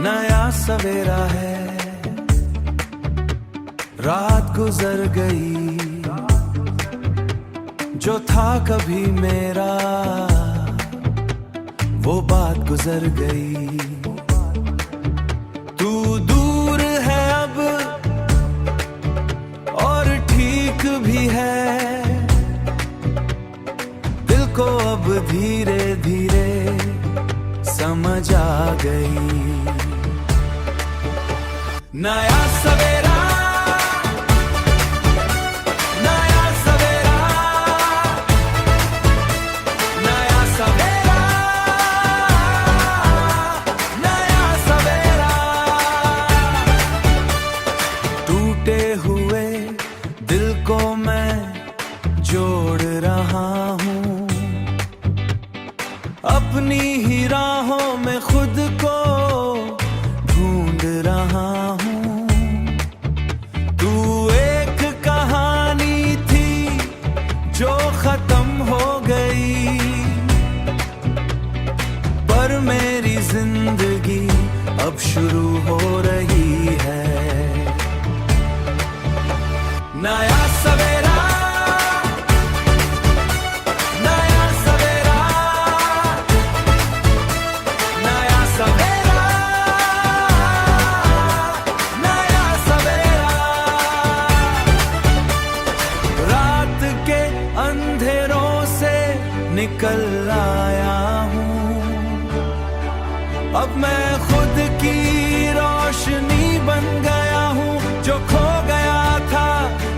नया सवेरा है, रात गुजर गई, जो था कभी मेरा वो बात गुजर गई। तू दूर है अब और ठीक भी है, दिल को अब धीरे धीरे समझ आ गई। नया सवेरा, नया सवेरा, नया सवेरा, नया सवेरा। टूटे हुए दिल को मैं जोड़ रहा हूँ, अपनी ही राहों में खुद को ढूंढ रहा हूँ। तू एक कहानी थी जो खत्म हो गई, पर मेरी जिंदगी अब शुरू हो रही है। नया सवेरा, निकल आया हूँ, अब मैं खुद की रोशनी बन गया हूँ। जो खो गया था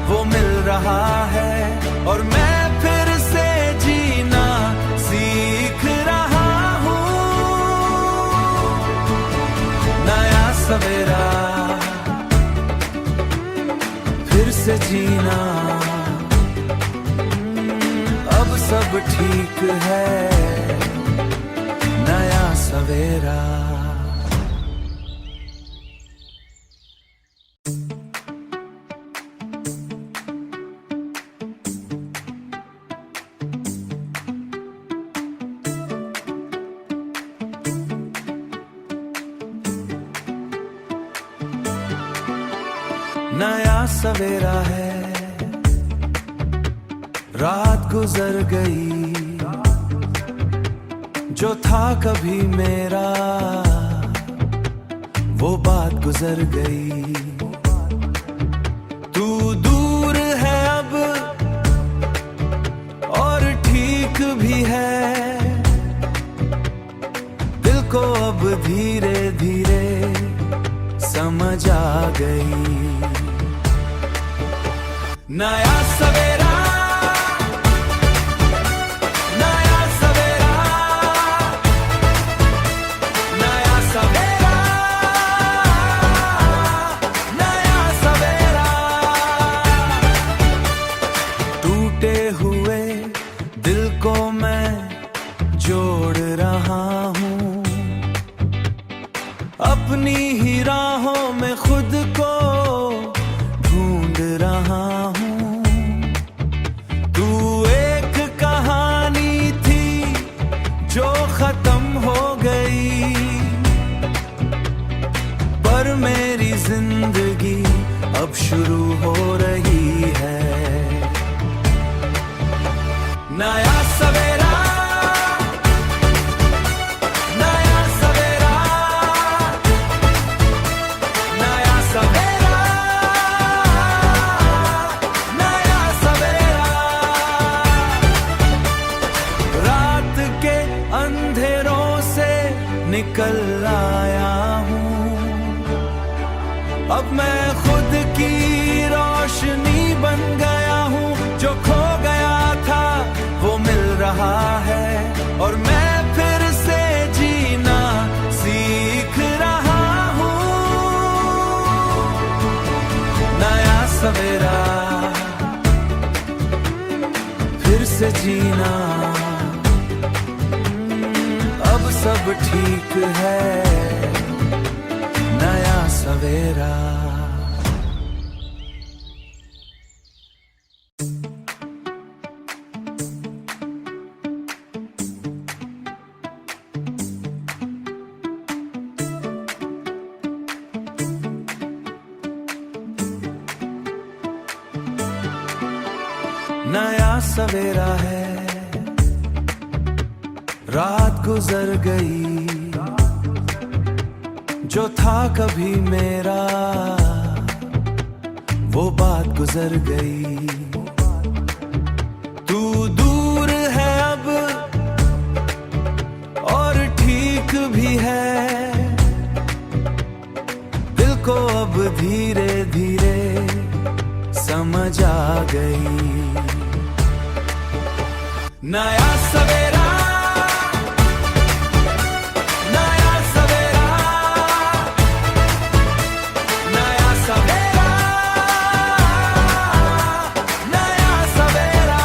वो मिल रहा है, और मैं फिर से जीना सीख रहा हूँ। नया सवेरा, फिर से जीना, सब ठीक है। नया सवेरा। नया सवेरा है, रात गुजर गई, जो था कभी मेरा वो बात गुजर गई। तू दूर है अब और ठीक भी है, दिल को अब धीरे धीरे समझ आ गई। नया सवेरा, हुए दिल को मैं जोड़ रहा हूँ, अपनी ही राहों में खुद को ढूंढ रहा हूँ। तू एक कहानी थी जो खत्म हो गई, पर मेरी जिंदगी अब शुरू हो रही है। नया सवेरा, नया सवेरा, नया सवेरा, नया सवेरा। रात के अंधेरों से निकल आया हूँ, अब मैं खुद की रोशनी बन गया हूँ। जो खो गया था वो मिल रहा है, और मैं फिर से जीना सीख रहा हूँ। नया सवेरा, फिर से जीना, अब सब ठीक है। नया सवेरा। नया सवेरा है, रात गुजर गई, जो था कभी मेरा वो बात गुजर गई। तू दूर है अब और ठीक भी है, दिल को अब धीरे धीरे समझ आ गई। नया सवेरा, नया सवेरा, नया सवेरा, नया सवेरा।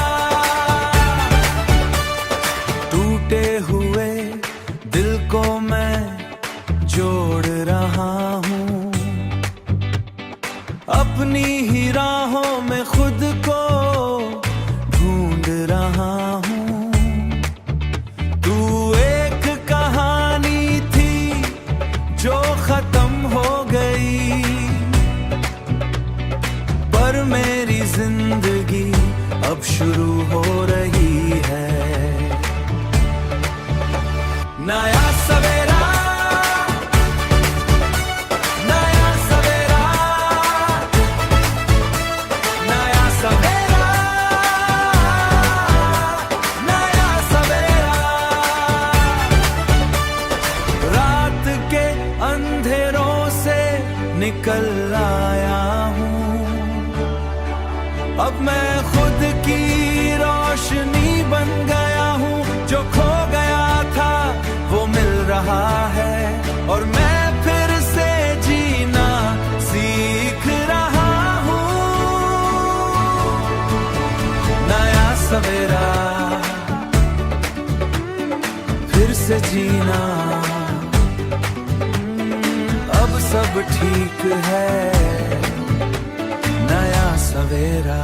टूटे हुए दिल को मैं जोड़ रहा हूँ, अपनी ही राहों में खुद को ढूंढ रहा हूँ। तू एक कहानी थी जो खत्म हो गई, पर मेरी जिंदगी अब शुरू हो रही है। नया सवेरा, नया सवेरा, नया सवेरा, नया सवेरा। रात के अंधेरों से निकल आया हूँ, अब मैं खुद की रोशनी बन गया हूँ। जो खो गया था वो मिल रहा है, और मैं फिर से जीना सीख रहा हूँ। नया सवेरा, फिर से जीना, अब सब ठीक है। नया सवेरा।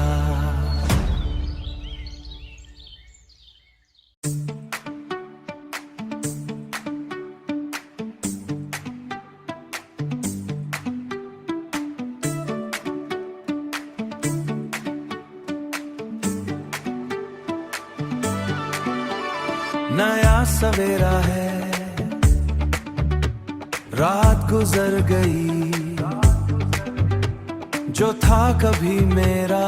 नया सवेरा है, रात गुजर गई, जो था कभी मेरा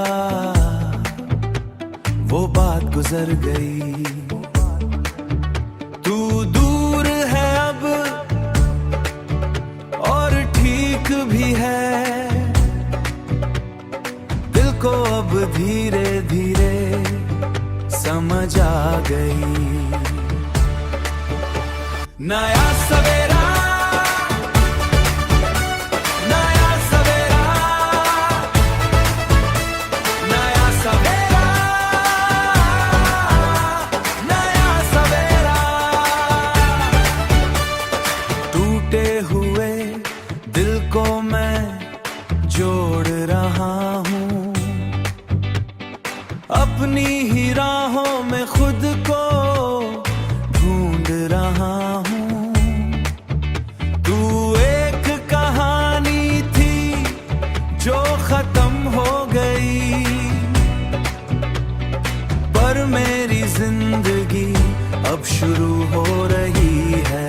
वो बात गुजर गई। तू दूर है अब और ठीक भी है, दिल को अब धीरे धीरे समझ आ गई। नया सवेरा, नया सवेरा, नया सवेरा, नया सवेरा। टूटे हुए दिल को मैं जोड़ रहा हूँ, अपनी ही राहों में खुद को ढूंढ रहा हूँ। तू एक कहानी थी जो खत्म हो गई, पर मेरी जिंदगी अब शुरू हो रही है।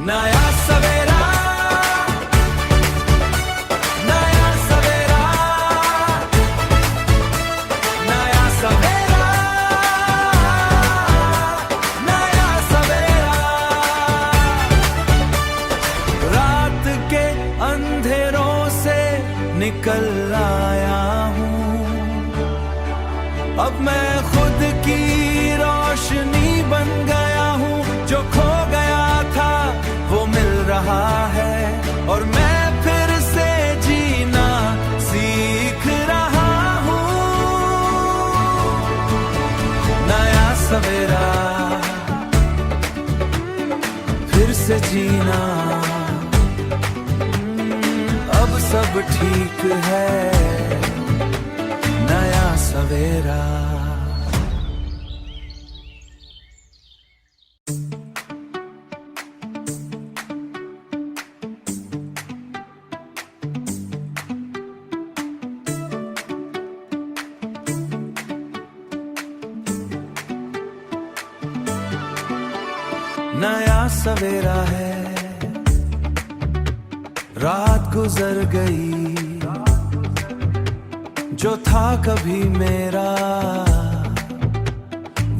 नया सवेरा, नया सवेरा, नया सवेरा, नया सवेरा। रात के अंधेरों से निकल आया हूँ, अब मैं खुद की रोशनी बन गया हूँ। जो खो गया था वो मिल रहा है, और मैं फिर से जीना सीख रहा हूँ। नया सवेरा, फिर से जीना, अब सब ठीक है। नया सवेरा। नया सवेरा है, रात गुजर गई, जो था कभी मेरा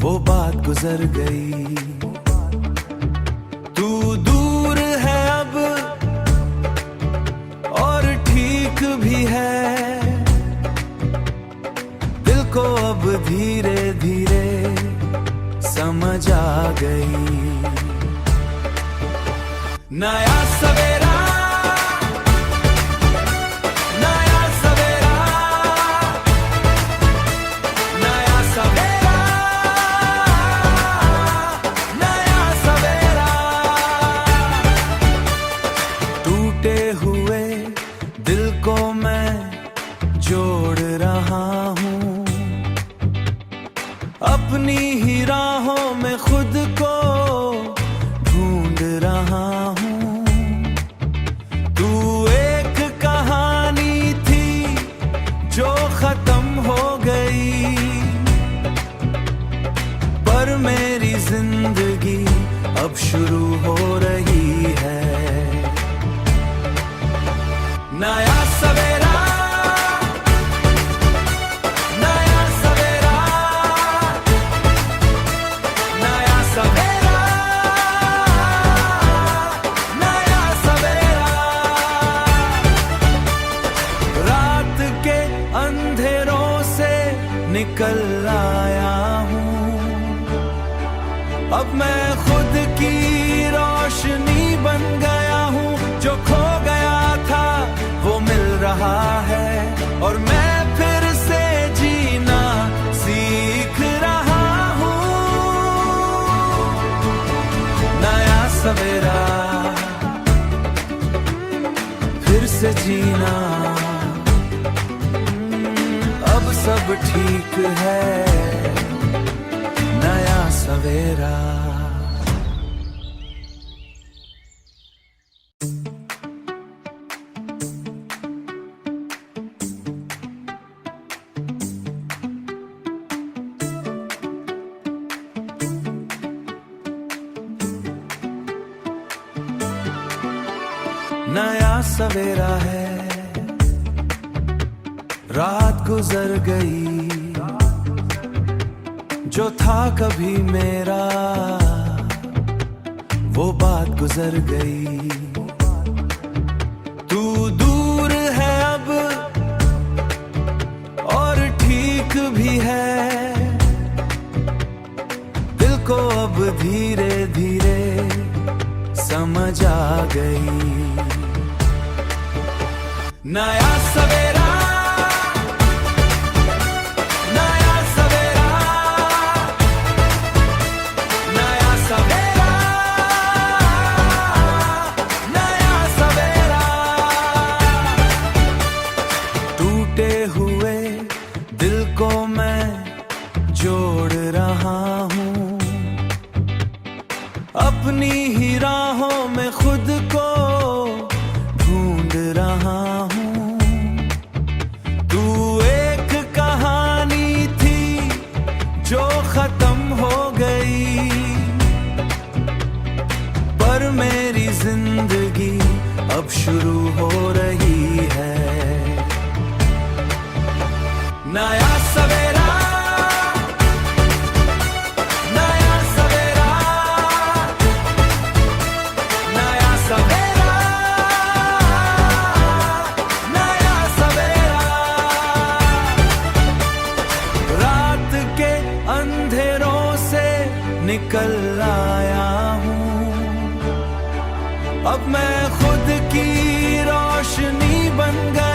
वो बात गुजर गई। तू दूर है अब और ठीक भी है, दिल को अब धीरे धीरे समझ आ गई। नया सवेरा, नया सवेरा, नया सवेरा, नया सवेरा। टूटे हुए दिल को मैं जोड़ रहा हूँ, अपनी ही राहों में खुद को ढूंढ रहा हूँ। तू एक कहानी थी जो खत्म हो गई, पर मेरी जिंदगी अब शुरू हो रही है। नया सवेरा, नया सवेरा, नया सवेरा, नया सवेरा। रात के अंधेरों से निकल आया हूँ, अब मैं खुद की रोशनी बन गया हूँ। जो खो गया था वो मिल रहा है, और मैं फिर से जीना सीख रहा हूँ। नया सवेरा, फिर से जीना, अब सब ठीक है। नया सवेरा। नया सवेरा है, रात गुजर गई, जो था कभी मेरा वो बात गुजर गई। तू दूर है अब और ठीक भी है, दिल को अब धीरे धीरे समझ आ गई। नया सवेरा, नया सवेरा, नया सवेरा, नया सवेरा। टूटे हुए दिल को मैं जोड़ रहा हूँ, अपनी ही राहों में खुद को ढूंढ रहा हूँ। तू एक कहानी थी जो खत्म हो गई, पर मेरी जिंदगी अब शुरू हो रही है। नया सवेरा, नया सवेरा, नया सवेरा, नया सवेरा। रात के अंधेरों से निकल आया हूँ, अब मैं खुद की रोशनी बन गया।